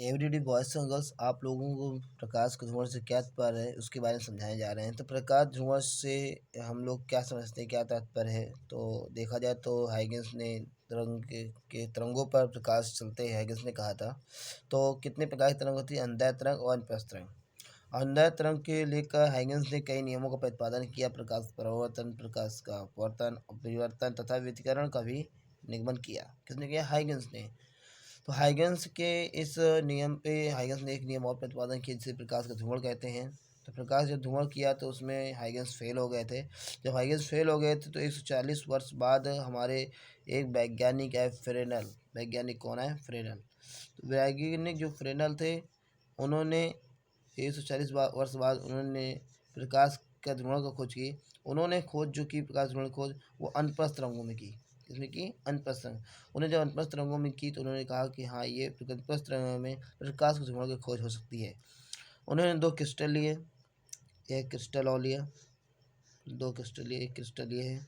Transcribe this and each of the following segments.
Everyday boys and girls, आप लोगों को प्रकाश के धुआं से क्या तात्पर्य है उसके बारे में समझाने जा रहे हैं। तो प्रकाश धुआं से हम लोग क्या समझते हैं, क्या तात्पर्य है। तो देखा जाए तो हाइगेंस ने के तरंगों पर प्रकाश चलते हैं, हाइगेंस ने कहा था। तो कितने प्रकार की तरंग होती है, अंधा तरंग और अनुप्रस्थ तरंग। अंधा तरंग के लेकर हाइगेंस ने कई नियमों का प्रतिपादन किया। प्रकाश प्रवर्तन, प्रकाश का अपवर्तन, परिवर्तन तथा व्यतिकरण का भी निगमन किया। किसने किया? हाइगेंस ने। तो हाइगेंस के इस नियम पे हाइगेंस ने एक नियम और प्रतिपादन किया जिसे प्रकाश का धूमर कहते हैं। तो प्रकाश जब धूमर किया तो उसमें हाइगेंस फेल हो गए थे। जब हाइगेंस फेल हो गए थे तो 140 वर्ष बाद हमारे एक वैज्ञानिक है फ्रेनल। वैज्ञानिक कौन है? फ्रेनल। तो वैज्ञानिक जो फ्रेनल थे उन्होंने 140 वर्ष बाद उन्होंने प्रकाश का धुआं का खोज की। उन्होंने खोज जो की प्रकाश धुआं की खोज वो अनुप्रस्थ तरंगों में की। किसमें की? अनुप्रस्थ तरंग। उन्हें जब अनुप्रस्थ तरंगों में की तो उन्होंने कहा कि हाँ, ये अनुप्रस्थ तरंगों में प्रकाश के धुआं की खोज हो सकती है। उन्होंने दो क्रिस्टल लिए, एक क्रिस्टल और लिया, दो क्रिस्टल लिए, एक क्रिस्टल लिए है,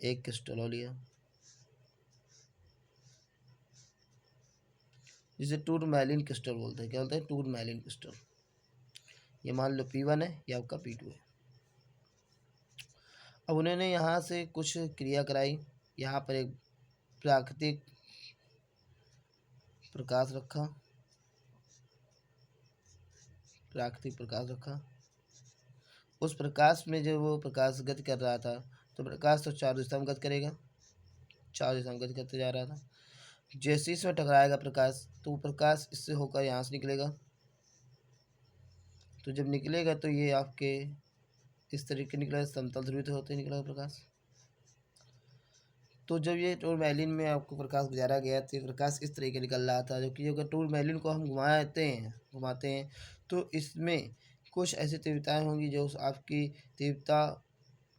एक क्रिस्टल और लिया, जिसे टूरमैलिन क्रिस्टल बोलते हैं। क्या बोलते हैं? टूरमैलिन क्रिस्टल। ये मान लो P1 है, ये आपका P2 है। अब उन्होंने यहाँ से कुछ क्रिया कराई। यहाँ पर एक प्राकृतिक प्रकाश रखा, प्राकृतिक प्रकाश रखा। उस प्रकाश में जब वो प्रकाश गति कर रहा था तो प्रकाश तो चारों दिशा में गति करेगा, चारों दिशा में गति करते जा रहा था। जैसे ही इसमें टकराएगा प्रकाश तो वो प्रकाश इससे होकर यहाँ से निकलेगा। तो जब निकलेगा तो ये आपके इस तरीके निकलेगा, समतल ध्रुवित होते निकलेगा प्रकाश। तो जब ये टूरमैलिन में आपको प्रकाश गुजारा गया तो ये प्रकाश इस तरीके निकल रहा था। जो कि अगर टूरमैलिन को हम घुमाते हैं तो इसमें कुछ ऐसी तीव्रताएँ होंगी जो आपकी तीव्रता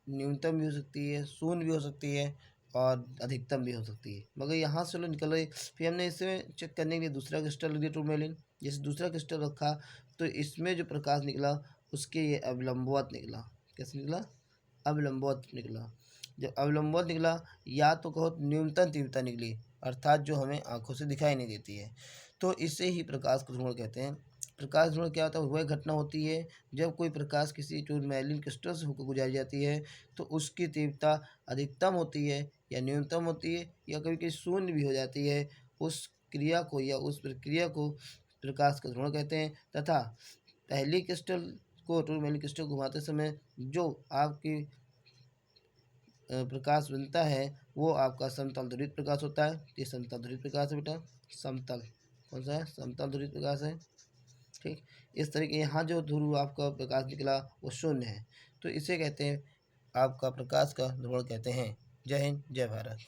न्यूनतम भी हो सकती है, शून्य भी हो सकती है और अधिकतम भी हो सकती है। मगर यहाँ से लोग निकल रही। फिर हमने इसमें चेक करने के लिए दूसरा क्रिस्टल रख दिया टूरमैलिन। जैसे दूसरा क्रिस्टल रखा तो इसमें जो प्रकाश निकला उसके ये अवलंबवत निकला। कैसे निकला? अवलंबवत निकला। जब अवलंबवत निकला या तो कहो न्यूनतम तीव्रता निकली, अर्थात जो हमें आँखों से दिखाई नहीं देती है। तो इसे ही प्रकाश का ध्रुवण कहते हैं। प्रकाश ध्रुवण क्या होता है? वह घटना होती है जब कोई प्रकाश किसी टूरमैलिन क्रिस्टल से होकर गुजारी जाती है तो उसकी तीव्रता अधिकतम होती है या न्यूनतम होती है या कभी कभी शून्य भी हो जाती है। उस क्रिया को या उस प्रक्रिया को प्रकाश का ध्रुवण कहते हैं। तथा पहली क्रिस्टल को टूरमैलिन क्रिस्टल घुमाते समय जो आपकी प्रकाश बनता है वो आपका समतल ध्रुवित प्रकाश होता है। ये समतल ध्रुवित प्रकाश है बेटा, समतल। कौन सा है? समतल ध्रुवित प्रकाश है। ठीक, इस तरीके यहाँ जो ध्रुव आपका प्रकाश निकला वो शून्य है। तो इसे कहते हैं आपका प्रकाश का ध्रुवण कहते हैं। जय हिंद, जय भारत।